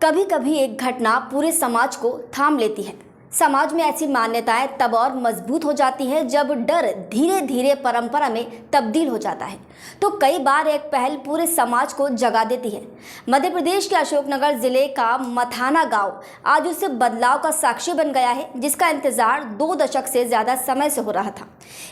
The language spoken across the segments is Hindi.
कभी कभी एक घटना पूरे समाज को थाम लेती है। समाज में ऐसी मान्यताएं तब और मजबूत हो जाती हैं जब डर धीरे धीरे परंपरा में तब्दील हो जाता है। तो कई बार एक पहल पूरे समाज को जगा देती है। मध्य प्रदेश के अशोकनगर जिले का मथाना गांव आज उस बदलाव का साक्षी बन गया है जिसका इंतजार 2 दशक से ज्यादा समय से हो रहा था।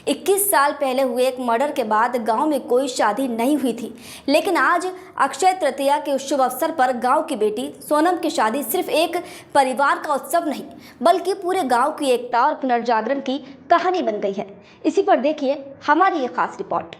21 साल पहले हुए एक मर्डर के बाद गांव में कोई शादी नहीं हुई थी, लेकिन आज अक्षय तृतीया के शुभ अवसर पर गांव की बेटी सोनम की शादी सिर्फ एक परिवार का उत्सव नहीं बल्कि पूरे गांव की एकता और पुनर्जागरण की कहानी बन गई है। इसी पर देखिए हमारी ये खास रिपोर्ट।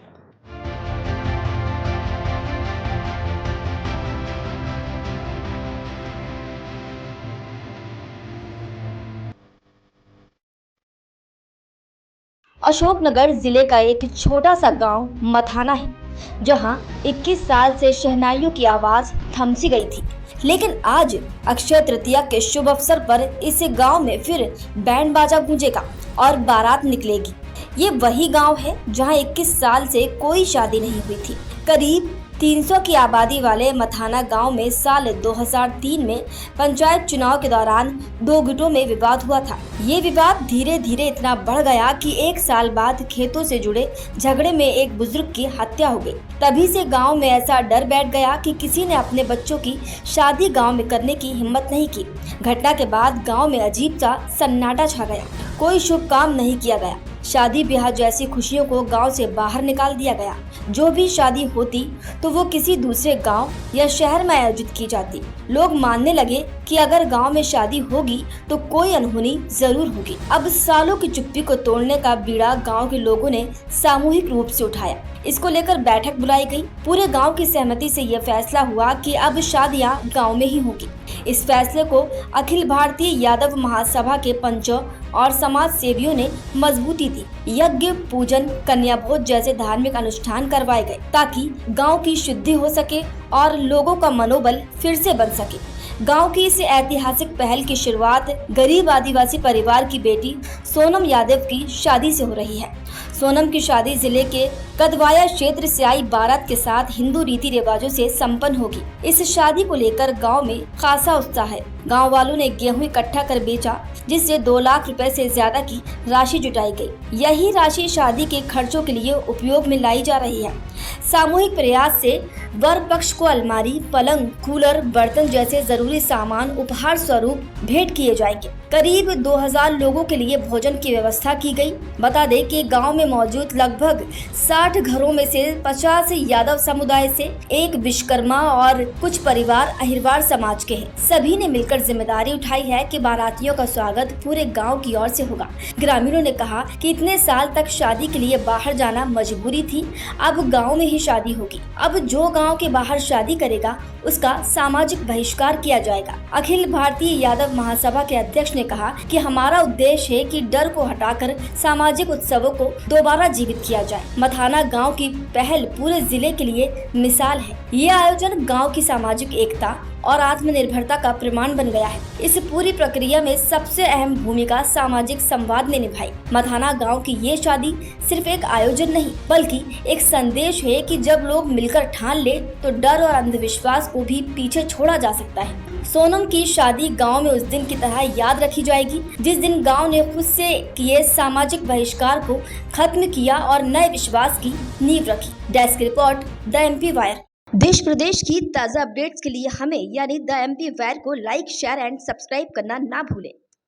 अशोकनगर जिले का एक छोटा सा गांव मथाना है, जहां 21 साल से शहनाइयों की आवाज थमसी गई थी। लेकिन आज अक्षय तृतीया के शुभ अवसर पर इस गांव में फिर बैंड बाजा गूंजेगा और बारात निकलेगी। ये वही गांव है जहां 21 साल से कोई शादी नहीं हुई थी। करीब 300 की आबादी वाले मथाना गांव में साल 2003 में पंचायत चुनाव के दौरान 2 गुटों में विवाद हुआ था। ये विवाद धीरे धीरे इतना बढ़ गया कि 1 साल बाद खेतों से जुड़े झगड़े में एक बुजुर्ग की हत्या हो गई। तभी से गांव में ऐसा डर बैठ गया कि किसी ने अपने बच्चों की शादी गांव में करने की हिम्मत नहीं की। घटना के बाद गांव में अजीब सा सन्नाटा छा गया। कोई शुभ काम नहीं किया गया। शादी ब्याह जैसी खुशियों को गांव से बाहर निकाल दिया गया। जो भी शादी होती तो वो किसी दूसरे गांव या शहर में आयोजित की जाती। लोग मानने लगे कि अगर गांव में शादी होगी तो कोई अनहोनी जरूर होगी। अब सालों की चुप्पी को तोड़ने का बीड़ा गांव के लोगों ने सामूहिक रूप से उठाया। इसको लेकर बैठक बुलाई गई। पूरे गांव की सहमति से यह फैसला हुआ कि अब शादियां गांव में ही होगी। इस फैसले को अखिल भारतीय यादव महासभा के पंचों और समाज सेवियों ने मजबूती दी। यज्ञ, पूजन, कन्या भोज जैसे धार्मिक अनुष्ठान करवाए गए ताकि गांव की शुद्धि हो सके और लोगों का मनोबल फिर से बन सके। गांव की इस ऐतिहासिक पहल की शुरुआत गरीब आदिवासी परिवार की बेटी सोनम यादव की शादी से हो रही है। सोनम की शादी जिले के कदवाया क्षेत्र से आई बारात के साथ हिंदू रीति रिवाजों से संपन्न होगी। इस शादी को लेकर गांव में खासा उत्साह है। गांव वालों ने गेहूं इकट्ठा कर बेचा, जिससे 2 लाख रुपए से ज्यादा की राशि जुटाई गई। यही राशि शादी के खर्चों के लिए उपयोग में लाई जा रही है। सामूहिक प्रयास से वर पक्ष को अलमारी, पलंग, कूलर, बर्तन जैसे जरूरी सामान उपहार स्वरूप भेंट किए जाएंगे। करीब 2000 लोगों के लिए भोजन की व्यवस्था की गई। बता दें कि गांव में मौजूद लगभग 60 घरों में से 50 यादव समुदाय से, 1 विश्वकर्मा और कुछ परिवार अहिरवार समाज के हैं। सभी ने मिलकर जिम्मेदारी उठाई है कि बारातियों का स्वागत पूरे गांव की ओर से होगा। ग्रामीणों ने कहा कि इतने साल तक शादी के लिए बाहर जाना मजबूरी थी, अब गाँव में ही शादी होगी। अब जो गाँव के बाहर शादी करेगा उसका सामाजिक बहिष्कार किया जाएगा। अखिल भारतीय यादव महासभा के अध्यक्ष ने कहा कि हमारा उद्देश्य है कि डर को हटाकर सामाजिक उत्सवों को दोबारा जीवित किया जाए। मथाना गांव की पहल पूरे जिले के लिए मिसाल है। ये आयोजन गांव की सामाजिक एकता और आत्मनिर्भरता का प्रमाण बन गया है। इस पूरी प्रक्रिया में सबसे अहम भूमिका सामाजिक संवाद ने निभाई। मथाना गांव की ये शादी सिर्फ एक आयोजन नहीं बल्कि एक संदेश है कि जब लोग मिलकर ठान ले तो डर और अंधविश्वास को भी पीछे छोड़ा जा सकता है। सोनम की शादी गांव में उस दिन की तरह याद रखी जाएगी जिस दिन गांव ने खुद से किए सामाजिक बहिष्कार को खत्म किया और नए विश्वास की नींव रखी। Desk report, the MP wire. देश प्रदेश की ताज़ा अपडेट्स के लिए हमें यानी द एमपी वायर को लाइक, शेयर एंड सब्सक्राइब करना ना भूलें।